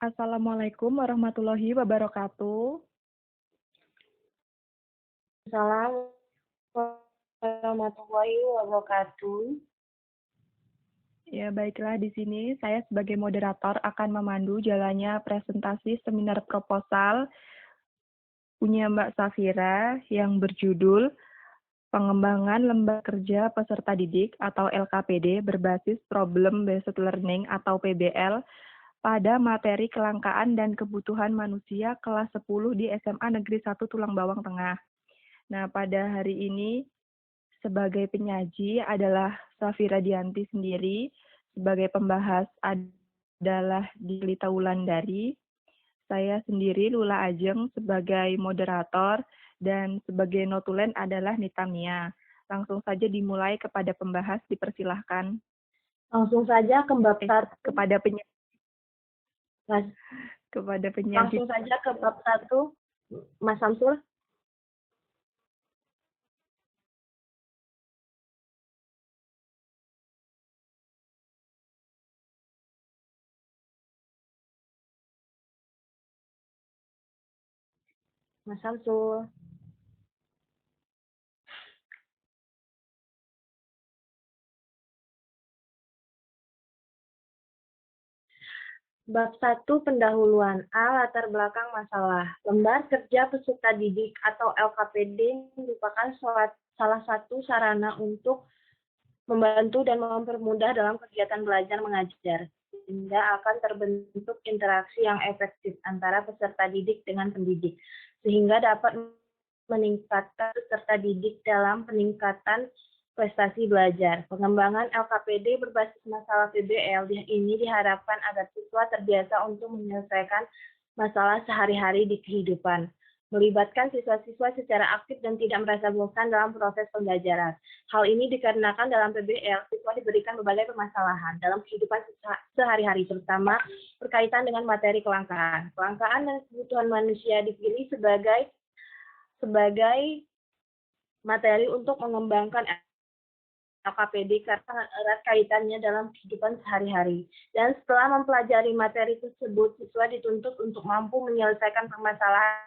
Assalamualaikum warahmatullahi wabarakatuh. Assalamualaikum warahmatullahi wabarakatuh. Ya, baiklah di sini saya sebagai moderator akan memandu jalannya presentasi seminar proposal punya Mbak Safira yang berjudul Pengembangan Lembaga Kerja Peserta Didik atau LKPD berbasis Problem Based Learning atau PBL pada materi kelangkaan dan kebutuhan manusia kelas 10 di SMA Negeri 1 Tulang Bawang Tengah. Nah, pada hari ini sebagai penyaji adalah Safira Dianti sendiri, sebagai pembahas adalah Dilita Wulandari, saya sendiri Lula Ajeng sebagai moderator, dan sebagai notulen adalah Nita Mia. Langsung saja dimulai kepada pembahas, dipersilahkan. Langsung saja ke bab satu. Kepada penyaji. Langsung saja ke bab 1, Mas Samsul. Mas Samsul. Bab 1 pendahuluan A. Latar belakang masalah. Lembar kerja peserta didik atau LKPD merupakan salah satu sarana untuk membantu dan mempermudah dalam kegiatan belajar mengajar, sehingga akan terbentuk interaksi yang efektif antara peserta didik dengan pendidik, sehingga dapat meningkatkan peserta didik dalam peningkatan prestasi belajar. Pengembangan LKPD berbasis masalah PBL ini diharapkan agar siswa terbiasa untuk menyelesaikan masalah sehari-hari di kehidupan, melibatkan siswa-siswa secara aktif dan tidak merasa bosan dalam proses pembelajaran. Hal ini dikarenakan dalam PBL, siswa diberikan berbagai permasalahan dalam kehidupan sehari-hari, terutama berkaitan dengan materi kelangkaan. Kelangkaan dan kebutuhan manusia dipilih sebagai materi untuk mengembangkan LKPD karena sangat erat kaitannya dalam kehidupan sehari-hari. Dan setelah mempelajari materi tersebut, siswa dituntut untuk mampu menyelesaikan permasalahan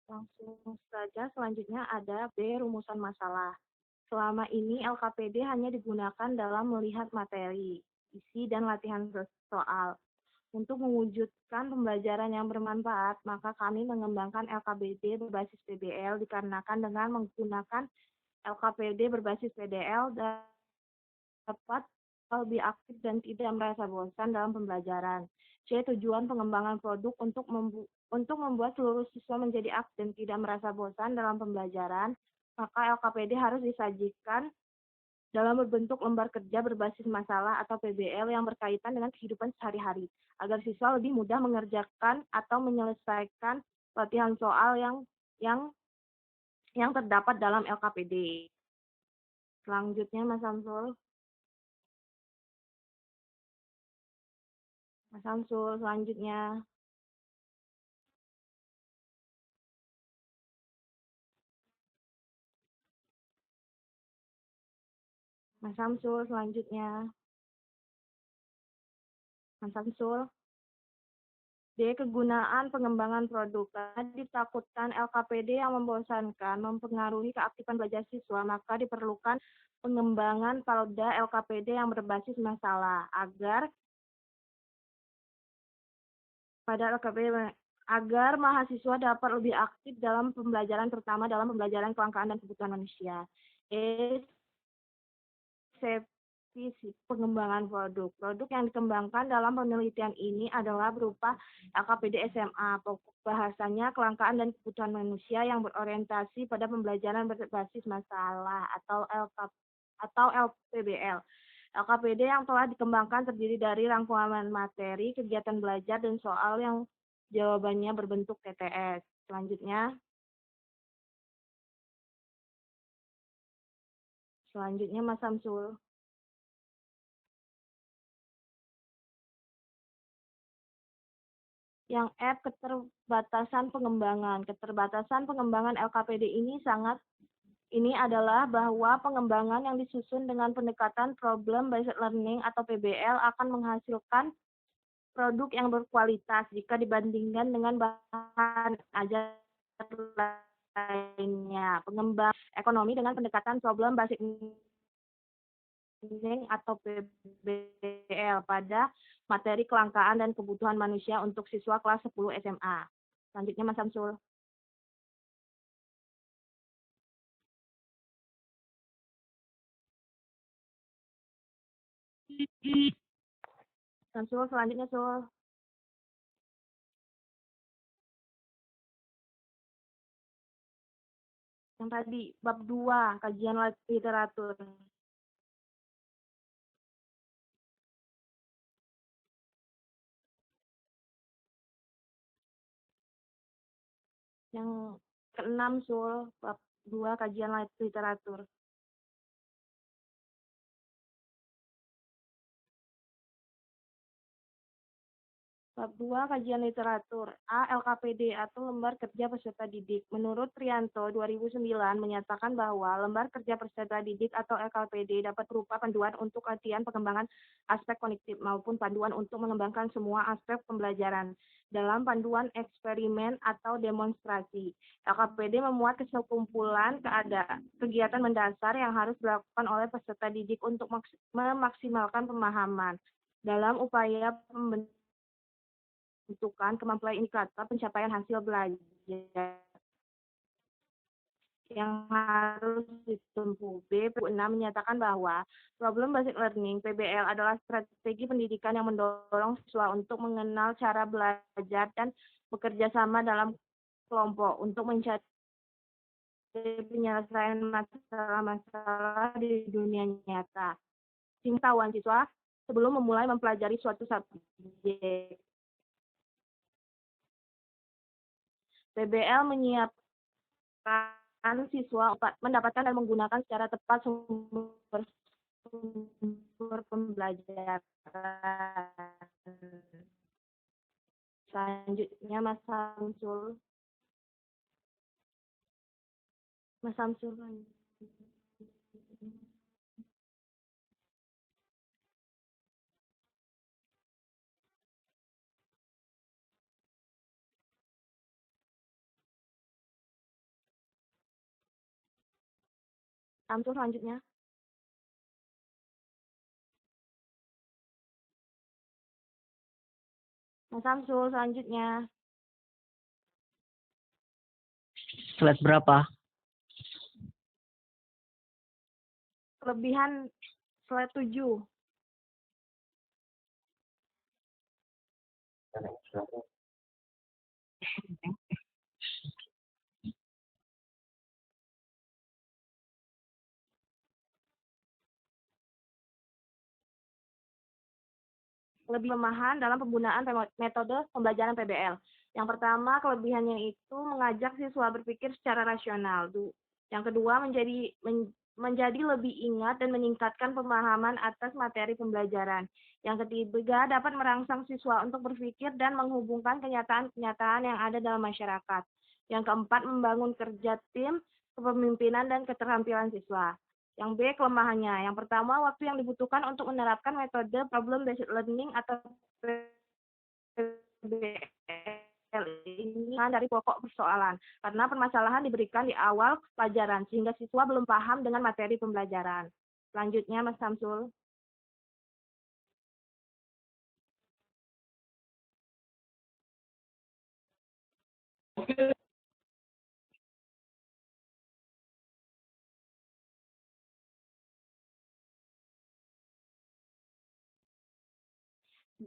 Langsung saja selanjutnya ada B. Rumusan masalah. Selama ini LKPD hanya digunakan dalam melihat materi, isi, dan latihan soal. Untuk mewujudkan pembelajaran yang bermanfaat, maka kami mengembangkan LKPD berbasis PBL dikarenakan dengan menggunakan LKPD berbasis PDL dapat lebih aktif dan tidak merasa bosan dalam pembelajaran. C. Tujuan pengembangan produk untuk membuat seluruh siswa menjadi aktif dan tidak merasa bosan dalam pembelajaran, maka LKPD harus disajikan dalam berbentuk lembar kerja berbasis masalah atau PBL yang berkaitan dengan kehidupan sehari-hari, agar siswa lebih mudah mengerjakan atau menyelesaikan latihan soal yang yang terdapat dalam LKPD. Selanjutnya, Mas Samsul. Mas Samsul, selanjutnya. Mas Samsul, selanjutnya. Mas Samsul. D. Kegunaan pengembangan produk. Karena ditakutkan LKPD yang membosankan mempengaruhi keaktifan belajar siswa, maka diperlukan pengembangan pada LKPD yang berbasis masalah agar mahasiswa dapat lebih aktif dalam pembelajaran, terutama dalam pembelajaran kelangkaan dan kebutuhan manusia. E. Pengembangan produk. Produk yang dikembangkan dalam penelitian ini adalah berupa LKPD SMA, pokok bahasanya kelangkaan dan kebutuhan manusia yang berorientasi pada pembelajaran berbasis masalah atau LPBL. LKPD yang telah dikembangkan terdiri dari rangkuman materi, kegiatan belajar, dan soal yang jawabannya berbentuk TTS. Selanjutnya Mas Samsul. Yang F, keterbatasan pengembangan. Keterbatasan pengembangan LKPD ini adalah bahwa pengembangan yang disusun dengan pendekatan problem based learning atau PBL akan menghasilkan produk yang berkualitas jika dibandingkan dengan bahan ajar lainnya. Pengembang ekonomi dengan pendekatan problem based learning atau PBL pada materi kelangkaan dan kebutuhan manusia untuk siswa kelas 10 SMA. Selanjutnya Mas Samsul. Samsul, selanjutnya Sul. Yang tadi, bab 2, kajian literatur. Yang keenam Sul, bab 2, kajian literatur. Bab 2, kajian literatur. A. LKPD atau lembar kerja peserta didik. Menurut Trianto 2009 menyatakan bahwa lembar kerja peserta didik atau LKPD dapat berupa panduan untuk latihan pengembangan aspek kognitif maupun panduan untuk mengembangkan semua aspek pembelajaran. Dalam panduan eksperimen atau demonstrasi, LKPD memuat kesekumpulan kegiatan mendasar yang harus dilakukan oleh peserta didik untuk memaksimalkan pemahaman dalam upaya menentukan kemampuan indikator pencapaian hasil belajar yang harus ditempuh. B. 6 menyatakan bahwa problem based learning (PBL) adalah strategi pendidikan yang mendorong siswa untuk mengenal cara belajar dan bekerja sama dalam kelompok untuk mencari penyelesaian masalah-masalah di dunia nyata. Pengetahuan siswa sebelum memulai mempelajari suatu subjek. PBL menyiapkan siswa mendapatkan dan menggunakan secara tepat sumber pembelajaran. Selanjutnya Mas Samsul. Mas Samsul. Samsul selanjutnya. Mas Samsul selanjutnya. Slide berapa? Kelebihan slide 7. Lebih kelemahan dalam penggunaan metode pembelajaran PBL. Yang pertama, kelebihannya itu mengajak siswa berpikir secara rasional. Yang kedua, menjadi lebih ingat dan meningkatkan pemahaman atas materi pembelajaran. Yang ketiga, dapat merangsang siswa untuk berpikir dan menghubungkan kenyataan-kenyataan yang ada dalam masyarakat. Yang keempat, membangun kerja tim, kepemimpinan, dan keterampilan siswa. Yang B, kelemahannya. Yang pertama, waktu yang dibutuhkan untuk menerapkan metode problem based learning atau PBL ini dari pokok persoalan. Karena permasalahan diberikan di awal pelajaran, sehingga siswa belum paham dengan materi pembelajaran. Selanjutnya, Mas Samsul.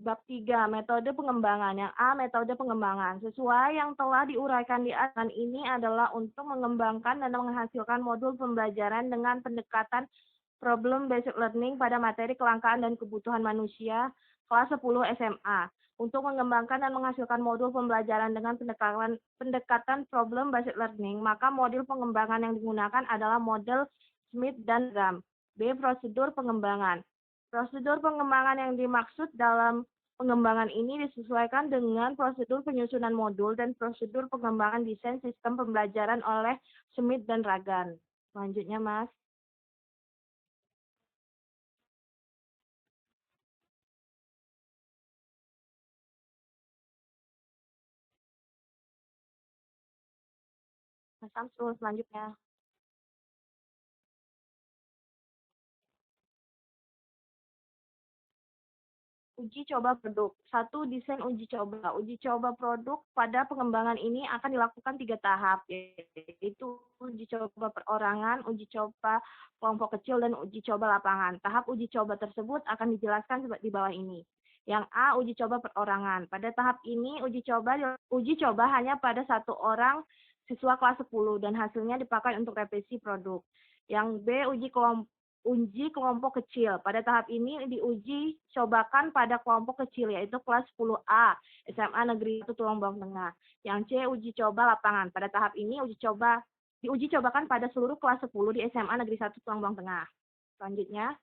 Bab 3, metode pengembangan. Yang A, metode pengembangan. Sesuai yang telah diuraikan di atas ini adalah untuk mengembangkan dan menghasilkan modul pembelajaran dengan pendekatan problem based learning pada materi kelangkaan dan kebutuhan manusia kelas 10 SMA. Untuk mengembangkan dan menghasilkan modul pembelajaran dengan pendekatan problem based learning, maka modul pengembangan yang digunakan adalah model Smith dan Graham. B, prosedur pengembangan. Prosedur pengembangan yang dimaksud dalam pengembangan ini disesuaikan dengan prosedur penyusunan modul dan prosedur pengembangan desain sistem pembelajaran oleh Smith dan Ragan. Selanjutnya, Mas. Mas Samsul, selanjutnya. Uji coba produk. 1. Desain uji coba. Uji coba produk pada pengembangan ini akan dilakukan 3 tahap, yaitu uji coba perorangan, uji coba kelompok kecil, dan uji coba lapangan. Tahap uji coba tersebut akan dijelaskan di bawah ini. Yang A, uji coba perorangan. Pada tahap ini, uji coba hanya pada 1 orang siswa kelas 10 dan hasilnya dipakai untuk revisi produk. Yang B, uji kelompok kecil. Pada tahap ini diuji cobakan pada kelompok kecil, yaitu kelas 10A, SMA Negeri 1 Tulungbang Tengah. Yang C, uji coba lapangan. Pada tahap ini diuji cobakan pada seluruh kelas 10 di SMA Negeri 1 Tulungbang Tengah. Selanjutnya.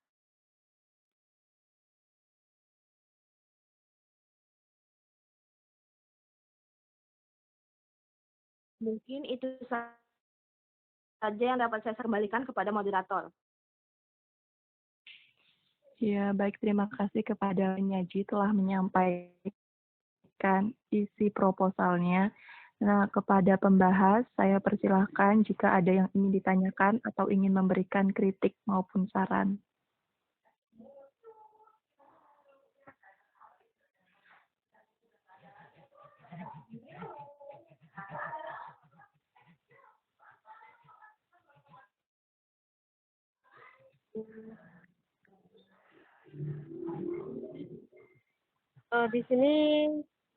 Mungkin itu saja yang dapat saya kembalikan kepada moderator. Ya, baik. Terima kasih kepada penyaji telah menyampaikan isi proposalnya. Nah, kepada pembahas, saya persilahkan jika ada yang ingin ditanyakan atau ingin memberikan kritik maupun saran. Di sini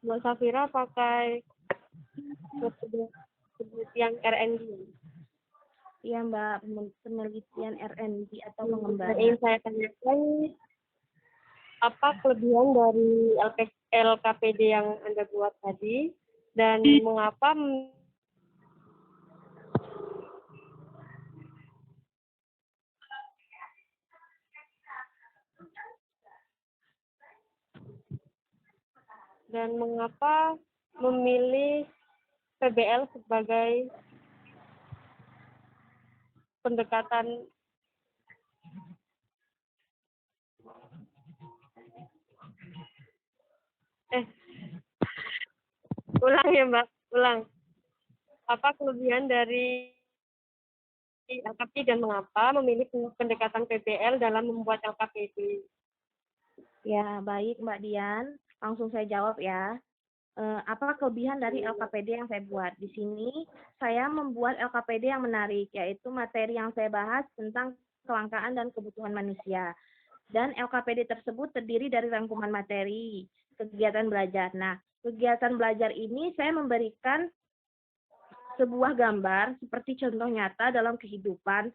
Mbak Safira pakai penelitian RND. Iya, Mbak, penelitian RND atau pengembangan. Ingin saya tanyakan, apa kelebihan dari LKPD yang Anda buat tadi, dan mengapa memilih PBL sebagai pendekatan ulang ya Mbak, ulang. Apa kelebihan dari LKPD dan mengapa memilih pendekatan PBL dalam membuat LKPD? Ya, baik Mbak Dian. Langsung saya jawab ya. Apa kelebihan dari LKPD yang saya buat? Di sini saya membuat LKPD yang menarik, yaitu materi yang saya bahas tentang kelangkaan dan kebutuhan manusia. Dan LKPD tersebut terdiri dari rangkuman materi, kegiatan belajar. Nah, kegiatan belajar ini saya memberikan sebuah gambar seperti contoh nyata dalam kehidupan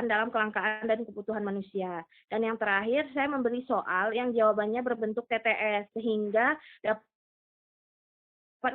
dalam kelangkaan dan kebutuhan manusia. Dan yang terakhir, saya memberi soal yang jawabannya berbentuk TTS, sehingga dapat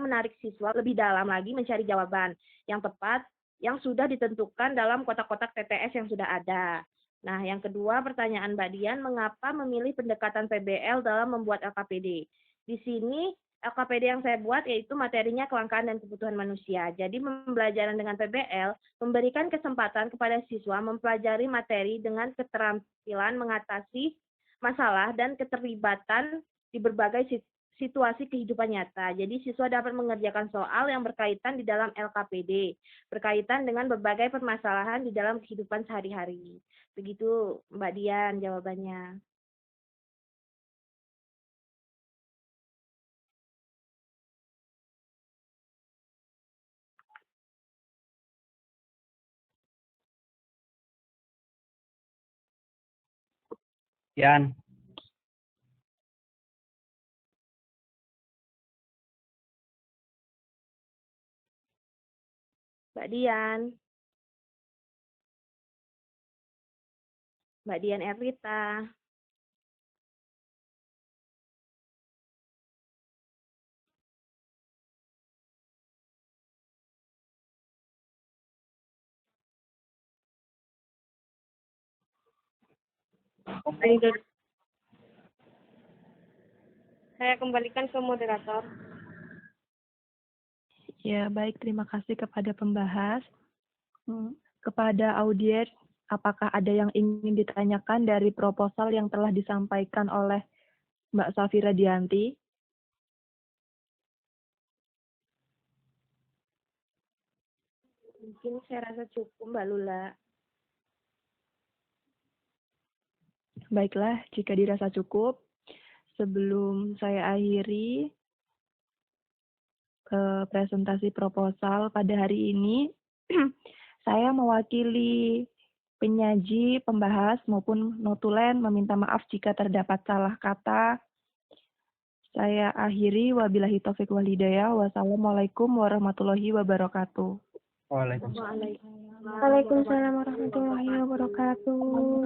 menarik siswa lebih dalam lagi mencari jawaban yang tepat yang sudah ditentukan dalam kotak-kotak TTS yang sudah ada. Nah, yang kedua, pertanyaan Mbak Dian, mengapa memilih pendekatan PBL dalam membuat LKPD? Di sini, LKPD yang saya buat yaitu materinya kelangkaan dan kebutuhan manusia. Jadi, pembelajaran dengan PBL memberikan kesempatan kepada siswa mempelajari materi dengan keterampilan mengatasi masalah dan keterlibatan di berbagai situasi kehidupan nyata. Jadi siswa dapat mengerjakan soal yang berkaitan di dalam LKPD, berkaitan dengan berbagai permasalahan di dalam kehidupan sehari-hari. Begitu Mbak Dian jawabannya. Yan, Mbak Dian. Mbak Dian Erlita. Saya kembalikan ke moderator. Ya, baik. Terima kasih kepada pembahas. Kepada audiens, apakah ada yang ingin ditanyakan dari proposal yang telah disampaikan oleh Mbak Safira Dianti? Mungkin saya rasa cukup Mbak Lula. Baiklah, jika dirasa cukup, sebelum saya akhiri presentasi proposal pada hari ini, saya mewakili penyaji, pembahas, maupun notulen meminta maaf jika terdapat salah kata. Saya akhiri, wabillahi taufiq wal hidayah. Wassalamualaikum warahmatullahi wabarakatuh. waalaikumsalam. Waalaikumsalam warahmatullahi wabarakatuh.